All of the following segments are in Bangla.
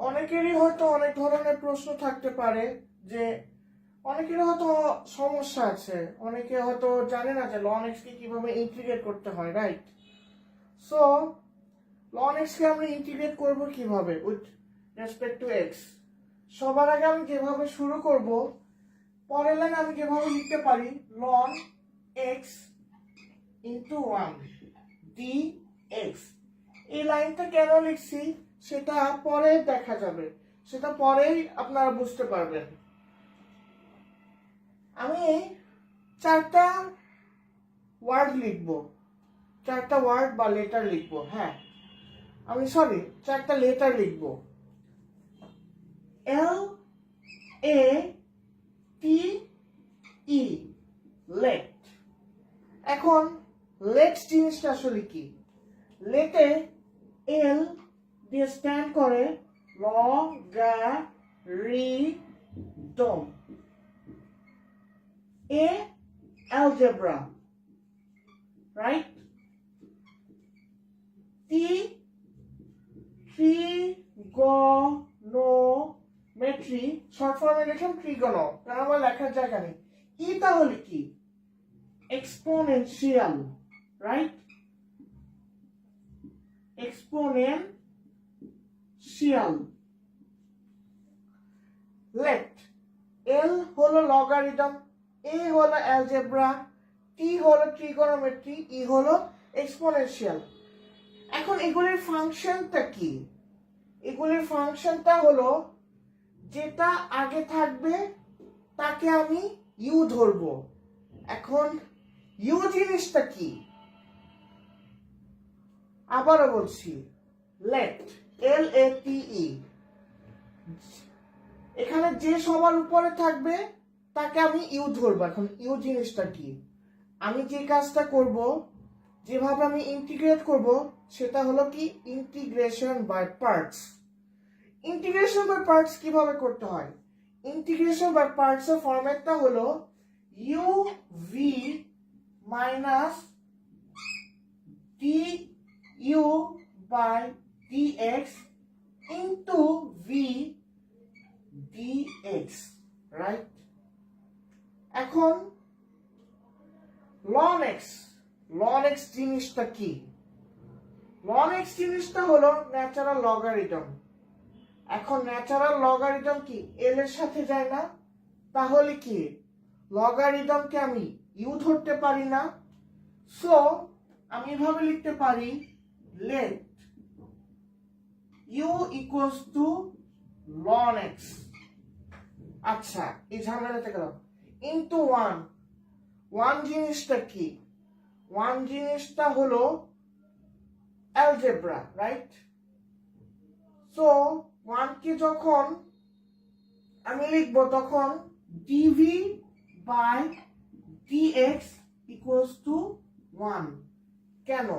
অনেকেরই হয়তো অনেক ধরনের প্রশ্ন থাকতে পারে যে অনেকেরই হয়তো সমস্যা আছে, অনেকে হয়তো জানে না যে ln x কে কিভাবে ইন্টিগ্রেট করতে হয়, রাইট? সো ln x কে আমরা ইন্টিগ্রেট করব কিভাবে উইথ রেসপেক্ট টু x। সবার আগে আমি যেভাবে শুরু করব, পরের লাইন আমি যেভাবে লিখতে পারি ln x ইন্টু 1 dx। এই লাইনটা কেন লিখছি সেটা পরে দেখা যাবে, সেটা পরেই আপনারা বুঝতে পারবেন। আমি চারটা ওয়ার্ড লিখব, চারটা ওয়ার্ড বা লেটার লিখব। হ্যাঁ, আমি সরি, চারটা লেটার লিখব। L A T E, let. এখন লেট জিনিসটা আসলে কি? লেটে এল দিয়ে স্ট্যান্ড করে logarithm. A, algebra, right? T, trigonometry, short ফর্মে লিখলাম ট্রিগোনো, কারণ আমার লেখার জায়গা নেই। ই তাহলে কি? Exponential, right? এক্সপোনেনশিয়াল। লেট, এল হলো লগারিদম, এ হলো অ্যালজেব্রা, টি হলো ট্রিগোনোমেট্রি, ই হলো এক্সপোনেনশিয়াল। এখন এগুলির ফাংশনটা কি? এগুলির ফাংশনটা হলো যেটা আগে থাকবে তাকে আমি ইউ ধরবো। এখন ইউ জিনিসটা কি? আবারও বলছি, লেট, LATE, এখানে যে সবার উপরে থাকবে তাকে আমি ইউ ধরবো। এখন ইউ জিনিসটা কি? আমি যে কাজটা করব, যেভাবে আমি ইন্টিগ্রেট করব, সেটা হলো কি integration by parts. Integration by parts কিভাবে করতে হয়? ইন্টিগ্রেশন বাই পার্টস এর ফরম্যাটটা হলো u v minus d u by dx into v dx, right? এখন ln x, ln x জিনিসটা কি? ln x জিনিসটা হলো ন্যাচারাল লগারিদম। এখন ন্যাচারাল লগারিদম কি এল এর সাথে যায় না? তাহলে কি লগারিদমকে আমি ইউ ধরতে পারি না? সো আমি এভাবে লিখতে পারি let u equals to ln x। আচ্ছা, এই ঝামেলাতে গেল ইন্টু 1। 1 জিনিসটা কি? 1 জিনিসটা হলো অ্যালজেব্রা, রাইট? সো 1 কে যখন আমি লিখব তখন dv by dx equals to 1। কেন?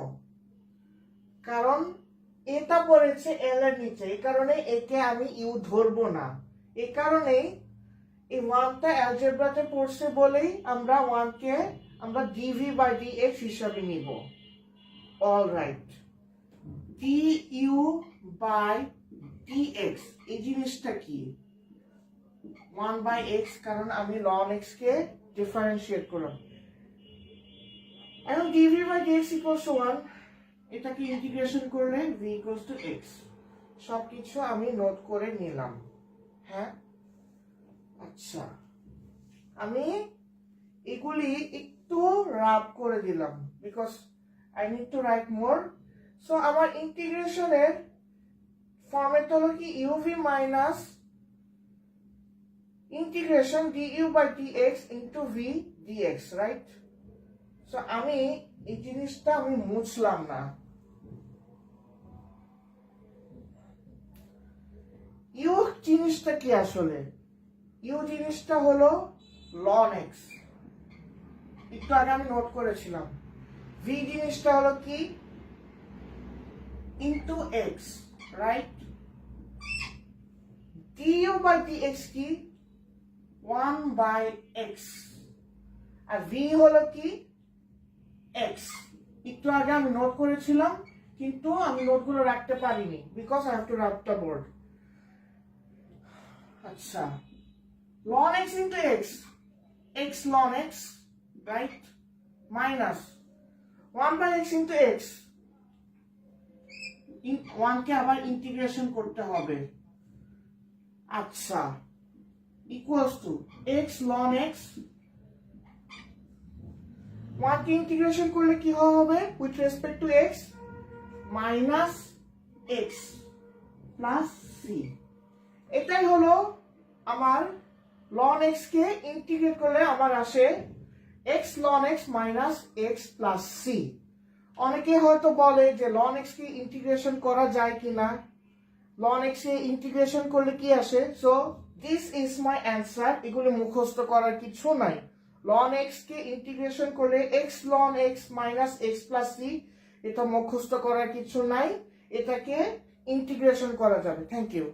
কারণ এটা পড়েছে এল এর নিচে, এই কারণে একে আমি ইউ ধরবো না। এই কারণেই এই 1টা অ্যালজেব্রাতে পড়ছে বলেই আমরা 1 কে আমরা dv বাই dx হিসাবে নিব। All right, du by dx এই জিনিসটা কি? 1 বাই x, কারণ আমি ln x কে ডিফারেন্সিয়েট করলাম। এখন dv by dx equals to 1, এটাকে ইন্টিগ্রেশন করলে v ইকুয়ালস টু x। সবকিছু আমি নোট করে নিলাম। হ্যাঁ, আচ্ছা, আমি এগুলি একটু রাব করে দিলাম because I need to write more. So আমার ইন্টিগ্রেশনের ফরম্যাট হলো কি uv minus integration du by dx into v dx, right? So আমি এই জিনিসটা আমি মুছলাম না। ইউ জিনিসটা কি আসলে? ইউ জিনিসটা হলো ln x, একটু আগে আমি নোট করেছিলাম। ভি জিনিসটা হলো কি into x, right? Du by dx কি 1 বাই এক্স, আর ভি হলো কি এক্স। একটু আগে আমি নোট করেছিলাম কিন্তু আমি নোটগুলো রাখতে পারিনি because I have to write the board. আচ্ছা ln x into x ln x, right, minus 1 by x into x, 1 কে আবার ইন্টিগ্রেশন করতে হবে, আচ্ছা, equals to x ln x, 1 K integration করলে কি হবে with respect to x, minus x plus c, এটাই হলো আমার ln x কে ইন্টিগ্রেট করলে আমার আসে x ln x minus x plus c। অনেকে হয়তো বলে যে ln x কে ইন্টিগ্রেশন করা যায় কিনা, ln x কে ইন্টিগ্রেশন করলে কি আসে, so this is my answer. এগুলো মুখস্থ করার কিছু নাই। ln x কে ইন্টিগ্রেশন করলে x ln x minus x plus c, এটা মুখস্থ করার কিছু নাই, এটাকে ইন্টিগ্রেশন করা যাবে। Thank you.